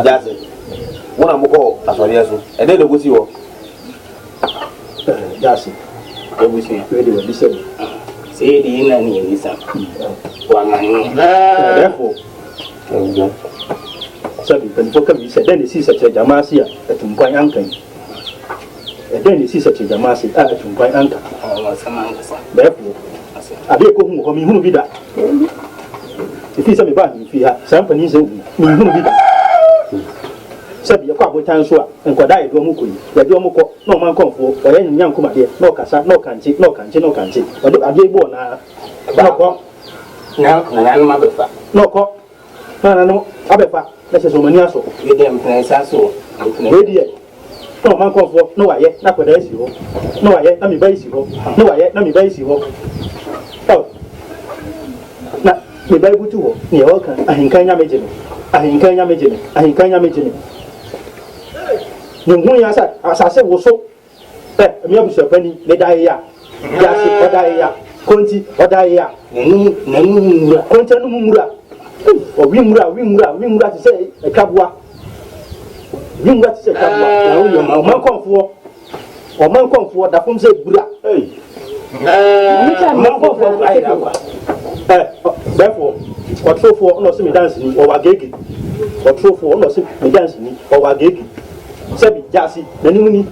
That's it. One of Moko, as well as and then the Wusi. That's it. The Wusi, ready with this. Say the inner name is up. One man. Therefore, Sabi, when Poka said, then you see such a Damasia at Tumpai Ankan. And then you see such a Damasi at Tumpai Anka. Therefore, I did go home, who be that. If he's a bad, if he had some pennies, who be that. Sabi, a couple of times, and Quadai Domukui, the Domoko, no man come for, or any young Kumadia, no Casa, no Kanchi, no Kanchi, no Kanchi, or the Adibo now. No cock. No, Abefa, that's a Somaniaso. With them, so. Radio. No man come for, no, I yet, not with you. No, I yet, let me base you. No, I yet, let me base you. Oh, now, the Bible too, the Okan, I think I am imaging. I think I am imaging. I think I am imaging. The moon as I said was so. Me up to penny, the dia. Yasi, or dia. Conti, or dia. Contanumura. Or Wimura to say a cabwa. Wimura to say cabwa. Now, man come for. Or man come for the phone say Buddha. Hey. Therefore, or true for no semi dancing or Wagegi. Or true for no semi dancing or Wagegi. Sabi Jasi, the Nuni,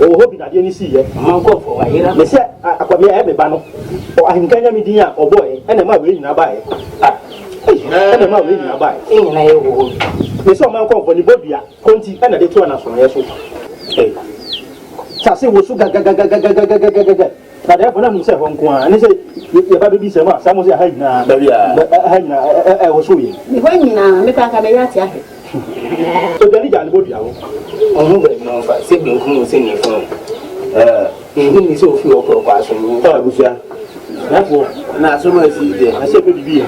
or hoping that you see it. Uncle for Wayra. They said, I could be a banner, or I can Media or boy, and a man willing to buy. And a man willing to buy. They saw my call for the Bobia, Conti, and the 2 hours from your soul. Sassi was so gaga. But therefore, I'm saying, and they say, you have to be some of the Hagna, I was showing. When you now make a camera. So the legal body, oh, sibling who was in your phone. He so few of your question. Therefore, Now, so much there. I said, be a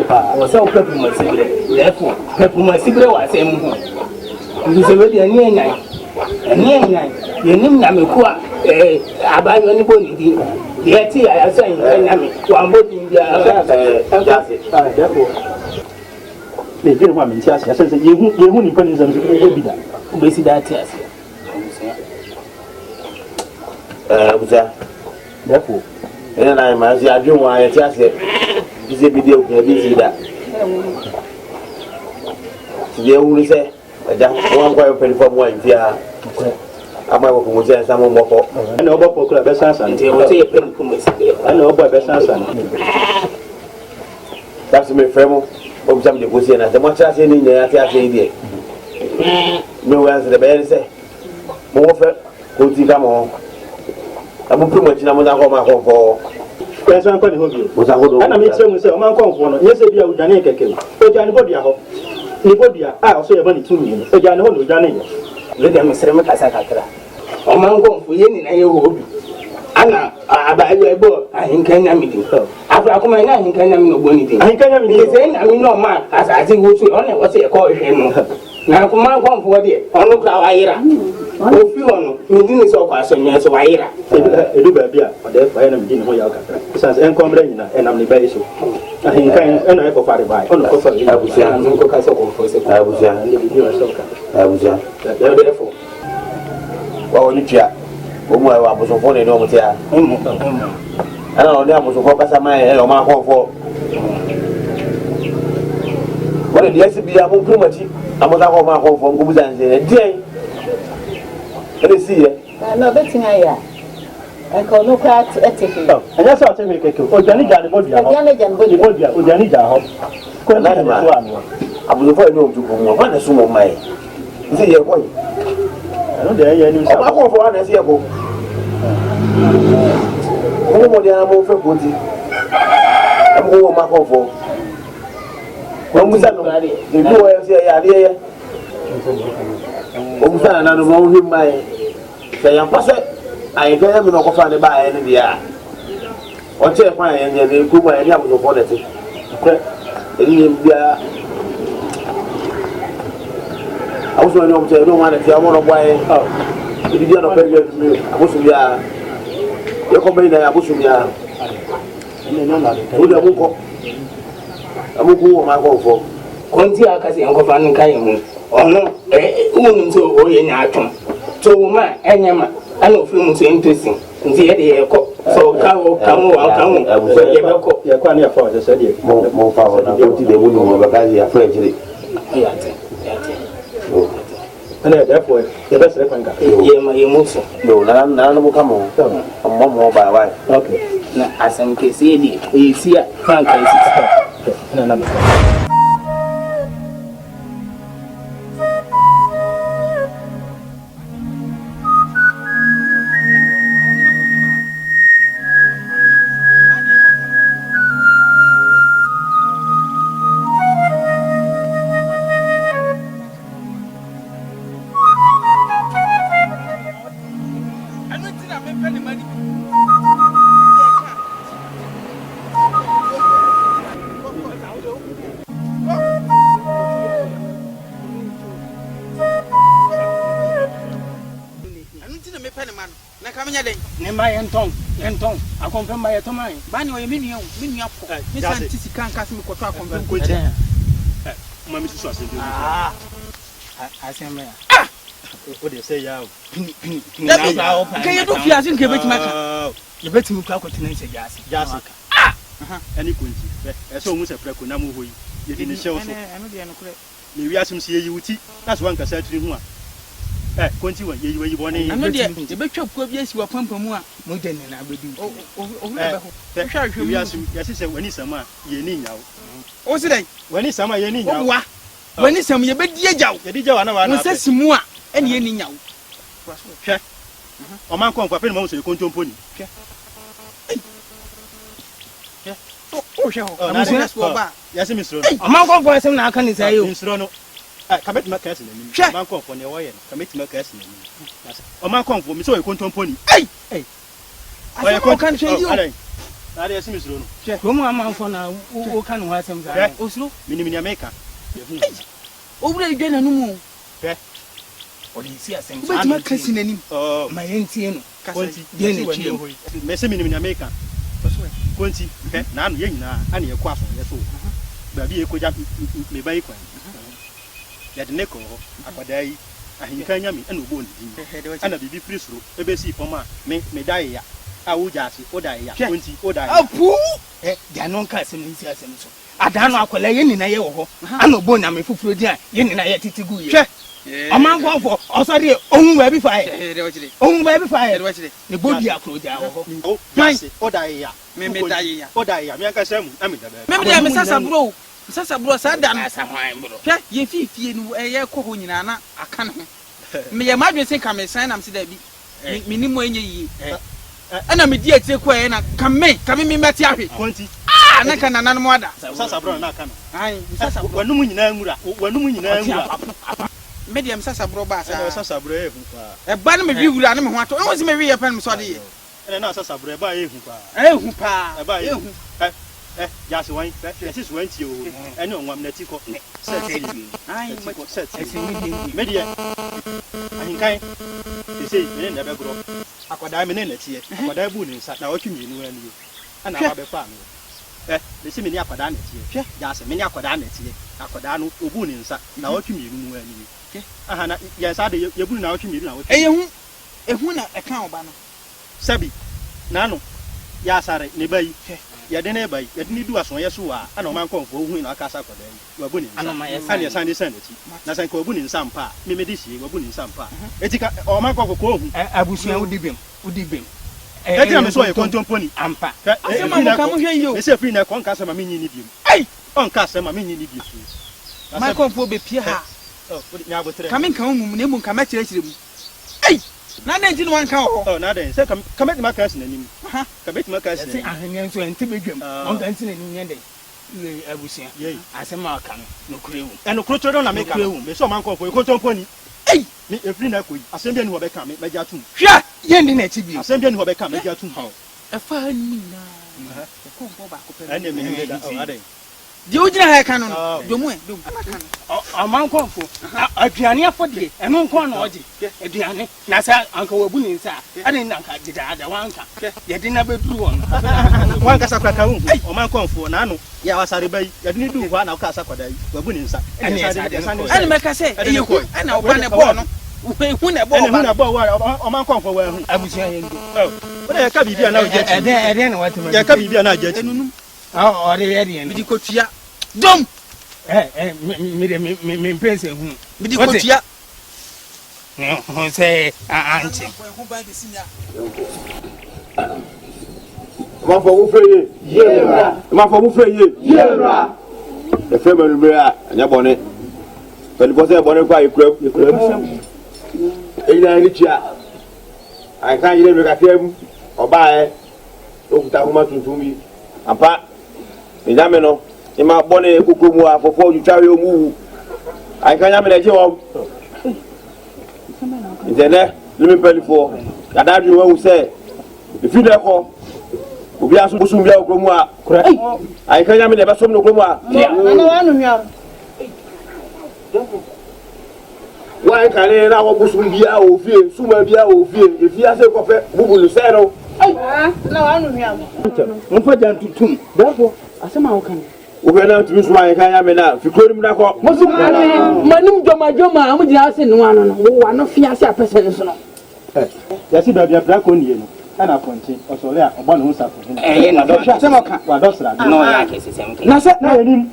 car. I was so pepper my cigarette. Therefore, pepper my cigarette was saying, you say, a near night. A near night. Your name Namikua, about anybody. The tea I am saying, one boat in the therefore. They didn't want me to ask. I said, you wouldn't put in some evidence. We see that test. Therefore, And I might say, I don't want to ask it. Is a video can be that. Today, only say, I just want to open for one here. I'm going to say some more. I know about Pocla Bessans and they will say a pen for me. I know about Bessans and that's my friend. Of some devotion as much as any day. No answer the bed say. More for go to come on. I'm pretty much in a home for. There's one point of view. And I mean, some say, I'm going for yes, if you are Janica, or Janibody, Nibodia, I also have money to me, or Janho, Janica. Let them say, Macasacatra. Oh, man, go for any and you will be. Anna, I buy a boy, I ain't can meeting. After I come in, I ain't can know anything. I can't mean, I mean, no man, as I think we should only what's a call him. Now, come on, come for the on look how I era. Oh, you know, you didn't so pass on your so I era. I do baby, but therefore I am beginning where you are. Since I'm complaining and I'm the base. I think I know for Father by. On the cover, I was young, no castle for a second. I was young, and I was young. Therefore, Well, you chat. I was on phone no here. I don't know, was a focus on my home for. What did yes be able pretty much? I was at home from Gubuzan day. Let me see it. No betting I am. I call no crack ethic. And that's how I take a or Janija, the body, or Janija. I was afraid to go one as soon as my. Is it your boy? I don't dare you. I'm going for one as your boy. Who more than I'm over for? I'm going my home for. When we said nobody, the boy say, yeah. I'm saying, I don't know him by saying, I can't have no coffee to buy any year. Or check my and then go by any of the quality. I was going to say, I don't want to say, I want to buy. If you don't pay me, I was to be a. Your company, I was to be a. Who the book? I'm going to go my home for. konti akase enkofa no kan hu ono unum so oye nya atom to ma enyama ana ofiri mu so entosi nti ye de yeko so kawo ye beko ya kwa ni afa o se de mo fa na konti de mu no ba ka ya French de ya te ana therefore ye best reference ye ma ye muso no na mo kamo mo ba wa okay na asem kesi di esia frank kesi na Yenton akonfem ba yetomai ba ni oye menua ko ni scientist kan kase me koto akonfem ko je mami susu ase bi asem ya o de say ya pini kan ye do fi ase nke betima ka ye betimi ko akotena nse jase ani kunti e so mu se preko na mu hoyi ye di ne hyew so eno de no kure ni wi asem se ye wuti na so wanka sa tiri hu a konti wa ye yi bone eno de ye betwa ko bi asi wa pampamu a mo de ne na abedi o be ho hwa wi asem ye se wani sama ye ni nyawo o se dai wani sama ye ni nyawo wa wani sam ye bedi jaw ye di jaw na wa na mo se simu a ene ye ni nyawo hwe o man kon kwa pe mo so ye konto mponi hwe o hwe ho na mo so ba ya se misro o man kon kwa sem na aka ni sai yo misro no kamet makasi na ni man kon fo ne wo ye kamet makasi na ni o man kon fo mi so ye konto mponi o ye kon kan hwe yo na de ya se misro no ko mu man fo na o kan ho asem za o suro minimini America ye hu o bure dwe na no mu hwe o di si asem za ma kasi na nim ma yentie no konti ye ne chi me se minimini America konti hwe na anu ye nyina ana ye kwa so ye so ba bi ye ko ja me ba yi kwan ya de neko akwadaa yi ahinka nyame ana obo ndi ana bibi free suro ebesi foma me dai ya a wo jase o dai ya konti o dai apu dia non ka asem nsi asem so adano akwala ye nina ye wo ho ana obo na me fufuro di a ye nina ye titigu ye oman gwafo osori ohun ba bi fa ye ohun ba bi fa ye ne bodi akro dia wo ho o jase o dai ya me dai ya o dai ya me anka samu na me da ba me dia me sasa bro sa da no asa hwan bro hwe ye fifie no ye ko ho nyina na aka ne ho me ye madwe se ka me san nam se da bi me ni mo enye yi ana me di atire ko ye na ka me meti ahwe konti na ka nanan mo ada sasa bro na aka no ai sasa bro wanum nyina ngura me dia me sasa bro ba sa sasa bro e hu pa e ba na me wi wura na me ho ato e wo se me wi ye pen me so de ye na sasa bro e ba e hu pa e ba e hu jase wan yesis wan ti o ene onwam na ti ko set ai set media ahinkan sei me ne be gro akwada me ne na tie akwada bu ni nsa na otwe mi nu ani ana ba be fa me le si me ni akwada na tie jase me ni akwada na tie akwada no obu ni nsa na otwe mi nu ani aha na ye sa de ye bu na otwe mi na otwe ehu na e kan oba no sabi na no ya sare ne bayi ya de ne bayi ya de ni du aso ye so a ana o man konfo hu na aka sa koda yi wabu ni nsa ana ya san de san ti na san ko wabu ni nsa mpa me me de sie wabu ni nsa mpa etika o man konfo ko hu abusuan udibem etika me so ye kontomponi ampa asema mo kam hwe yo me se free na kon ka sama me nyi ni bi ai on ka sama me nyi ni bi man konfo be pie ha nya botre kamen kan mu ne mu kan ma kire mu ai na den ti no wan kan ho na den se kamet ma ka sin anim kabet ma ka sin ahenyen so ente bedwam on kan tin anim yende abusia asema kan no kurewu eno krotoro na me ka me so man konfo kontomponi ei ni efri na koyi asem bia ni ho be ka me ja tum hwa yende na chi bi asem bia ni ho be ka me ja tum e fa ni na konfo ba ko pe ene me ne da o aden di ojina ha ka no domu dom aman konfo aduane afode eno nkon na oje aduane na sa anka wabu ni nsa ade nanka dida wanka ye de na beduru won wanka sakraka hu aman konfo na no ya wasare bai ya de ni du hwa na ka sakwada yi wabu ni nsa ene meka se eye ku ana oba ne bo no hu ne bo ene na bo wa aman konfo wa hu abusia ye ndo o de ka bibia na oje ede na watima ya ka bibia na aje enunum o de ye de bidi kotua dom me pense hu bidi kotua ho se anti ma fo wo feye yera ma fo wo feye yera e fe me nube a nya bone pẹ̀lú bose bone kwa ikura e ina ni tia ai kan yire me ka tem oba e okuta kuma tuntun bi ampa ina me no e ma bone kokomu afofo jutwawe omu ai kan ya me na je wo intene limi pelifo kada du wo se ifi de ko obi aso busum bia okromu a ai kan ya me na be som no okromu a ana wanu hwa wa kan na wo busum bia ofie suma bia ofie ifi ase ko fe bubulu se no na wanu hwa mo fa jan tutum therefore asema wo kan o be na tumi suma ai kan ya me na fi kronim na ko mo sum manum joma am jina ase no anu no wo wa no fi ase apese so no ya si babia bra ko nie no ana ponche osore a ogbo no hu safo ye na do asema kan wa do sra no ya ke sesem ke na se na yenim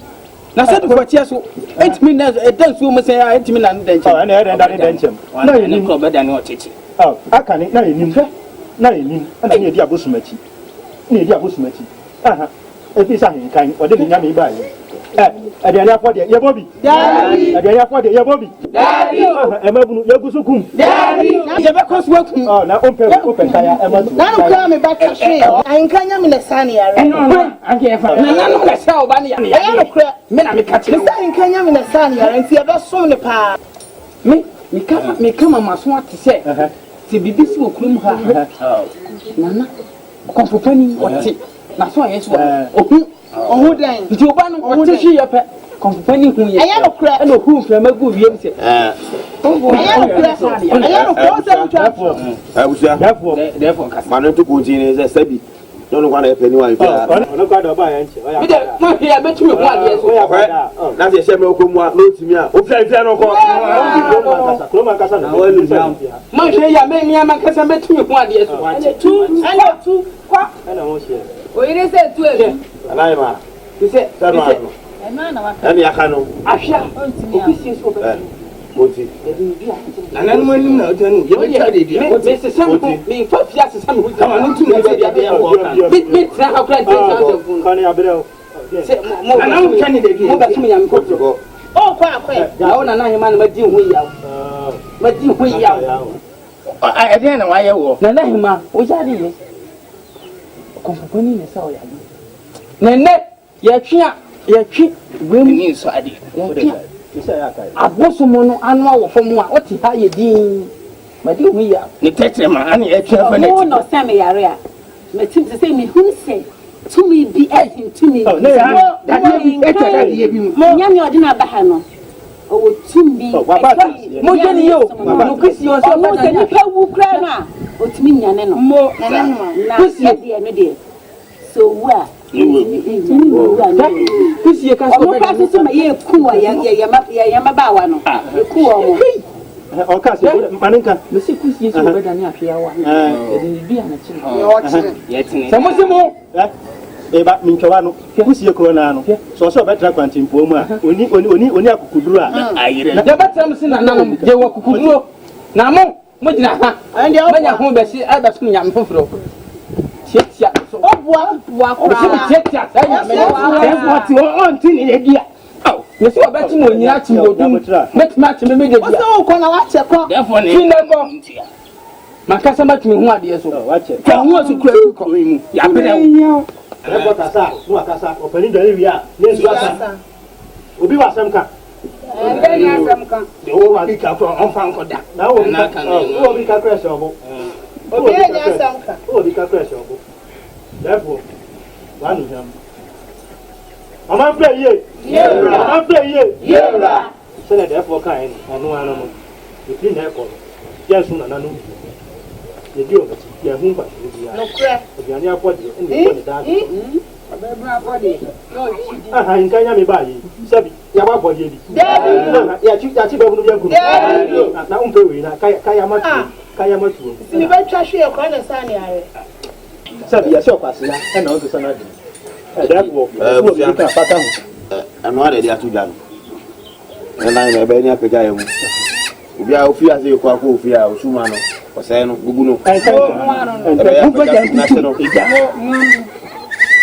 na se do fatia so 8 minutes e dan so mo se ya 8 minutes den che na ere nda den chem na yenim ko be da ne ochechi aka ni na yenim ana ni edi abosumachi ni edi abosumachi aha e fi sa hin kan o de ni nyame ba ye aduane afode ye bobi daddy aduane afode ye bobi daddy e mabunu ye gusukum daddy je be ko so kum na open kaya e mabunu na no kra me ba ka hwe an kanya me na sane yare no anke e fa na no ka sha oba ne ya no kra me na me ka chi me san kanya me na sane yare nti e be som ne pa me kama maso ate se se bibisi okurum ha nana konfopani ote na so ayeso ohu dan nti oba no ote hwe ye pe konfopani hu ye aye no kra na ohu mfra magu wie bi se aye no kra se mutwa abusia therefore kasa ma no to continue ze sabi no no kwa na efe ni wa ifa ono kwa do ba ya nche bi de no hwe betumi ho ade so na se se me okomu a no timi a ofia no ko kroma kasa na wa lu sa ma hwe ya me ni ama kasa betumi ho ade so tu kwa ana mo se oyire se tu e alai ma se tano ano na na wa ani akano ahia ofisi so be moti nanan mo nim na otanu ye be cha de dia me se sam me fa fia se sam kama no tumi be dia be wo kan me tra ha kra 10,000 fun kan ya breo se mo nanan ka ni de dia mo ba tumi yam ko ko o kwa ya ona na hima na madi hu yawo madi hu yawo a de na wa ye wo na hima o ja de ni konfopani ne sa o ya ni nene ye twi gwem ni so ade isa ya kai abosomo no anu awo fomu a oti ha ye din madi hu ya ni tetre ma ani e twa fa mo ne no same yare a metim te say me hun say to me be everything to me that e twa da ye bi mo nyame odi na ba ha no o tum bi mo je ni yo mo kisi o so mo se ni pa wu kra na o tumi nyane no mo na kisi de no de so wa kisi ka so mo ka so ma ye ku ya ma ba wa no e ku o o ka se maninka me se kisi so be da ni ahia wa e de bi ana chi ye tini se mo se mo eba minchowa no kusie kro na no so so betra kwantimpo mu a oni akukuduru a ayire de betra mo se na nanom je wa kukuduro na mo jina ha manya ho be si aba so nyam foforo tia bua o se tia sa nyam me on tini ye dia me se obeti mo nyina chimbodum met match me de dia o se o ko na wa che ko therefore ni kinego makasa matumi ho ade so wache ka ho so kura ko mu ya pere ebo kasa no akasa opani do wi a ne nsu asa obi wa sam ka be ni asam kan de wo wa ka ko on fan ko da na wo bi ka crash obo obi ni asam ka wo bi ka crash obo therefore one him Ama frɛ ye. Yewra. Ama frɛ ye. Yewra. Sɛnɛ dɛfo kan ɛno ano no. Ebi na ɛkɔ. Yɛnso nana no. Yɛdi ɔbɛti. Yɛhu ba bi ya. Nokra. Aduane afɔde ɛne ɛkɔ ne daa. Abɛbra afɔde. Aha nka nya me ba yi. Sabi ya ba bɔ ye bi. Dabi. Ya chi bɛ bunu bi akuru. Dabi. Na umpe we na kaya matu. Kaya matu. Sini bɛ twa hwe ɛkɔ na sa ne are. Sabi ya sɛ ɔkwase ya ɛna ɔnso sana de. Ɛdɛfo. Busia. Ka pata ho. Ɛno ara de ato dwa no. Ɛna ina ɛbɛ ni apagya yɛ mu. Obi a ofi ase yɛ kɔ akɔ ofi a osuma no. Ɔsɛɛ no gugu no. Ɛnka.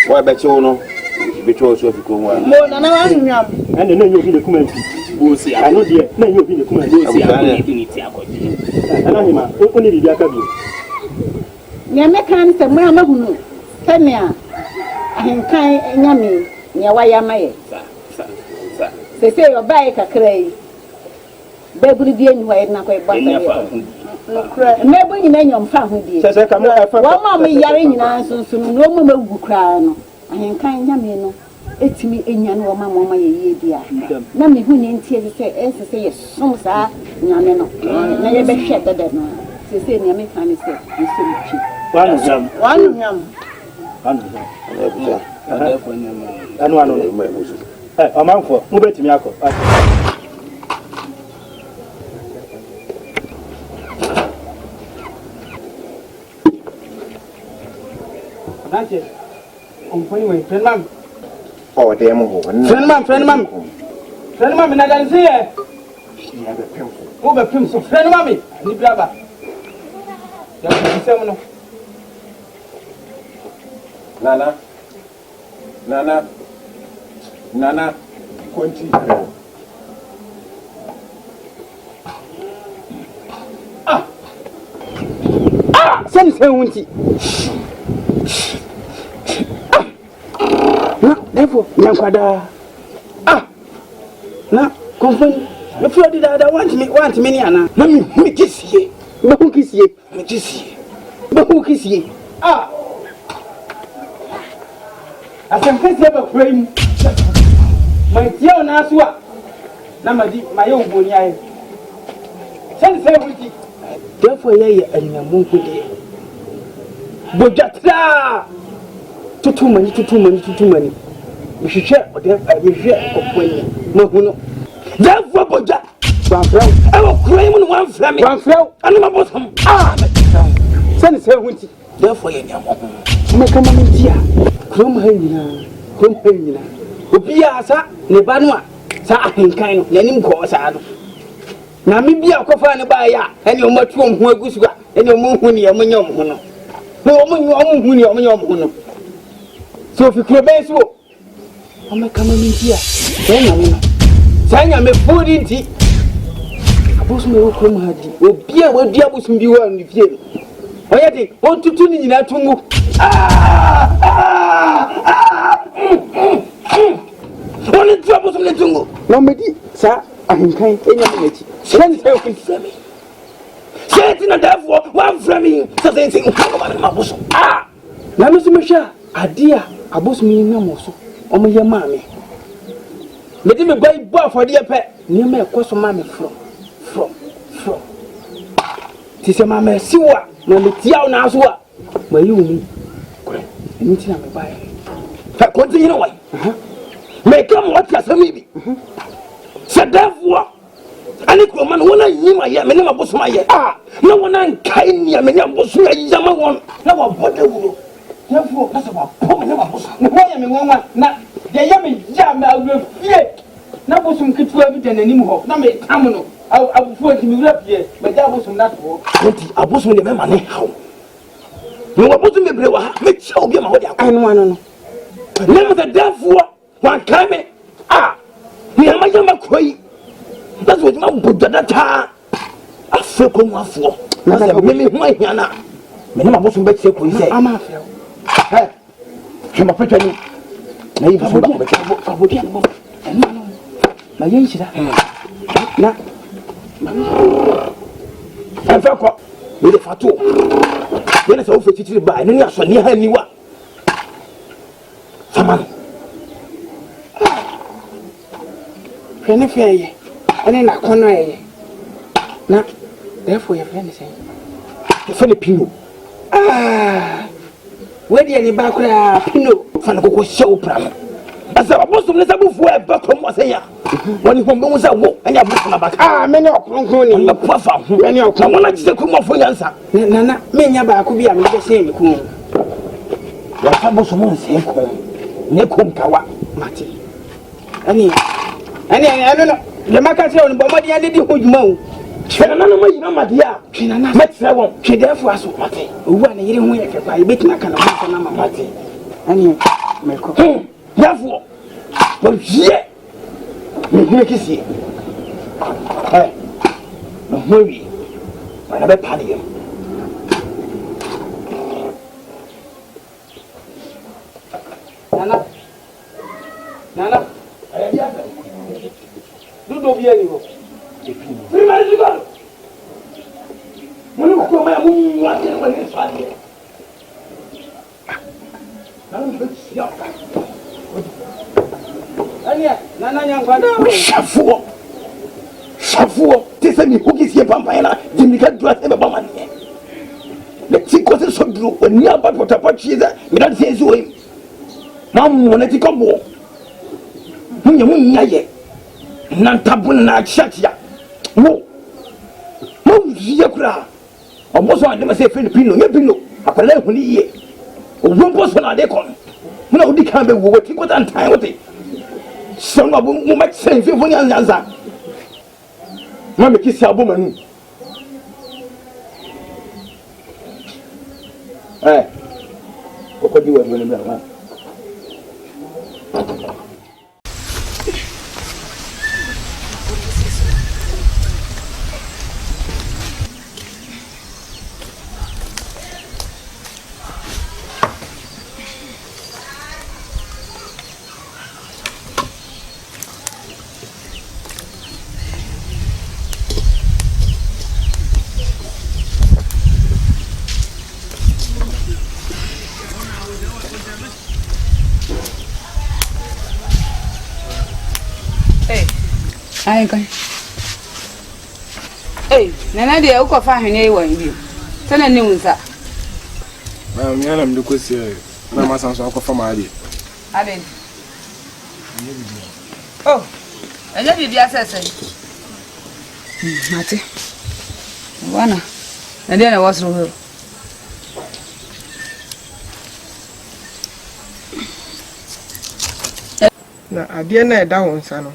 Wa bɛ kyew no. Betwa so afi ko mu a. Mo na wa nwam. Ɛna na nyobi de kuma nti. Bosi a. Ano de na nyobi de kuma nti. Bosi a ni bi ti akɔji. Ɛna hima oni bibi aka bi. Nya mekan se mo amahunu. Sɛnea ahenkan nyame nya waya maye. Sese obae kakra yi. Beburu bi eni hɔ na kɔ eba sɛ. Nokra. Mebo nyina nyom fa ho die. Sese kam na afa. Wo ma me yare nyina nso no no mo magu kra no. Ahenkan nyame no etimi enya no wo ma mo ma ye yie bia. Na me hu ne ntie sɛ ye som saa nyame no. Na ye be hwɛ dada no. Sese ne me kan sɛ nso mtwi. Wanu jam. Busia. Anu anu. Ɔmanfo mo betimi akɔ. Nanti. Omponi we friend mam. Oh, damn ho. Friend mam. Friend mam na dan se ye. Wo be pim so friend mam ni braba. Ya se mo no. Nana, Conti. Sɛne sɛ wo nti na therefore nyankwadaa na kɔmfani mefrɛ di daadaa want me ne anaa na mehu kisie bɛhu kisie asɛm kɛseɛ bɛkora yi mu mantia wo naa so a na mayɛ wo boni ayɛ sɛne sɛ wo nti therefore yɛyɛ anyamo nkodeɛ bojatra tutumani mehwehwɛ ɔde mehwehwɛ kɔpɔni mahu no therefore boja wanfrɛ ɛwɔ kura yi mu no wanfrɛ me ane mabɔsam sɛne sɛ wo nti therefore yɛ nyamo mɛka ma me nti a kurom ha nyinaa obiaa sa ne ba no a saa ahenkan no n'anim kɔɔ saa no na me bia kɔfa ne baayɛ a ɛne ɔmatu ɔm ho agu so a ɛne ɔmo hu ne ɔmonyɛ ɔm ho no na ɔmo hu ne ɔmonyɛ ɔm ho no so ofi kuro bɛn so ɔmɛka ma me nti a saa nyame no saa nyame fodi nti abosom ɛwɔ kurom ha di obia wadi abosom bi wɔ ne fie no ɔyɛ de ɔntutu ne nyinaa to ngu ɔne tu abosom ne to ngu na ɔmɛdi saa ahenkan ɛnya me n'akyi sɛne sɛ ɔfrɛ me sɛ ti na daafoɔ woamfrɛ me sɛ sɛ nti nkɔma ne maboso na me so mehwɛ a adeɛ a abosom yi nam wɔ so ɔmoyɛ maa me mede me ba yi bɔ afɔdeɛ pɛ nneɛma ɛkɔ so maa me frɔ nti sɛ ma masi wo a ma metia wo naa so a mayi wo mu korɛ ɛno nti na mebaeɛ fɛ kɔnte yere wɔe meka ma wɔte asɛm yi bi sɛ daafoɔ ane kuroma no wɔna nyim ayɛ me ne mabosom ayɛ na wɔna nkae nnea me ne abosom ayama wɔn na wɔbɔ dawuro daafoɔ na sɛ wɔapɔ me ne mabosom ne hɔ yɛ me nwanwa na deɛ yɛ me gya me awura fie na bosom ketewa bi da n'anim hɔ na metam no abufuo nti mewura pie magya abosom no atoɔ nti abosom deɛ mɛma ne haw mewɔ abosom bebree wɔ ha mekyɛ obi ama wode akɔ no ano no na mesɛ daafoɔ wankae me neama yɛ makɔ yi na sɛ wɔgyima bodwada taa afrɛ kɔ mu afoɔ na sɛ meme ho ahia no a mene mabosom bɛkyerɛ kɔ yi sɛ hwɛ mapɛtwa ni na yi bosom bɛkɔ bɛkyerɛ ma yɛ nhyira na ɛmfɛ kɔ wode fato wene sɛ wofɛ titiri baa ɛno ne asɔneɛ ha niwa sama no hwene feye ene na kono eye na therefore your friend say Filipino where dey ni ba kura pino fa na kokko show pram asa abosom ne sabufu e ba kom wasenya woni hom be musa wo anya bufu na baka me ne okronkron ni na pafa ho me ne okron na wona gise kuma fo nyansa na me nya ba ko bi a me be say me ku ya fa bosom nse ko ne kom kawa mate ani no le maka say on bo modi ande di ho djuma o twena na ma yina madia twena na metre won twedefo aso mate owu a ne yire ho ye fepa e betina kana ho na mate ani me ko yafo wo hie me kisi no wi na be pa de Nana Dudo bien hijo. Primero lugar. Munu ko ma mu wa te ko ni fa de. Nan be sia. Ania, nana nyangwanda. Chafuo, te se mi huki sie pampa na, dimika dua se be ba man ye. Le ti ko se so duro, oni aba potapa chiza, mi da se zo yi. Na mo na ti ko bo. Munya munya ye. Nan tabun na chatia. Wo. Mo ye kura. Oboso ande ma se Filipino, ye Pino. Apale hu ni ye. O wo so na de kon. Muna odi kan be wo ti ko tan tan wote. So no bo mo ma sen fi fo nyanza. Mami kisi abo manu. Koko di wa ngene ba. Ai kai. Nana de uko fa hwene wa bi. Tana ni unsa. Ma mi ana mde kwesi na masanso akọ ma ade. Ade. Oh. Anya bi asese. Mate. Wana. Na de na wasro ho. Na ade na eda ho nsa no.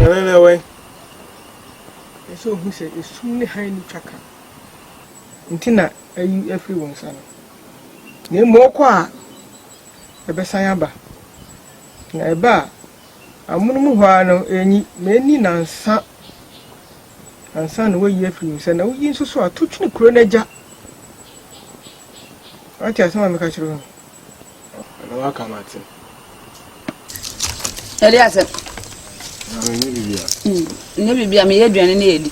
Nana we. So who said it's soon high ni chaka. Ntina ayi every one sana. Ne mo kwa e be san aba. Na e ba amunum hwa no enyi meni nansa. Ansa no we every one sana wo yin so so atotwene kuro na ja. Ati asema me ka chiro. Na wa ka mate. Elias. Ne bibia me yeduane na edi.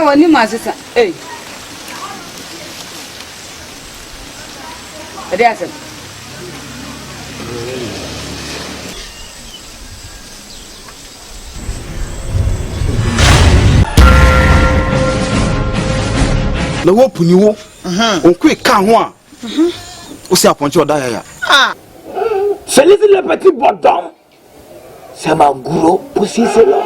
Wani masisa Elias. Na wo puni wo onko ka ho a o si aponche oda ya Feliz le petit bordon. Ça m'a gros pour si c'est là.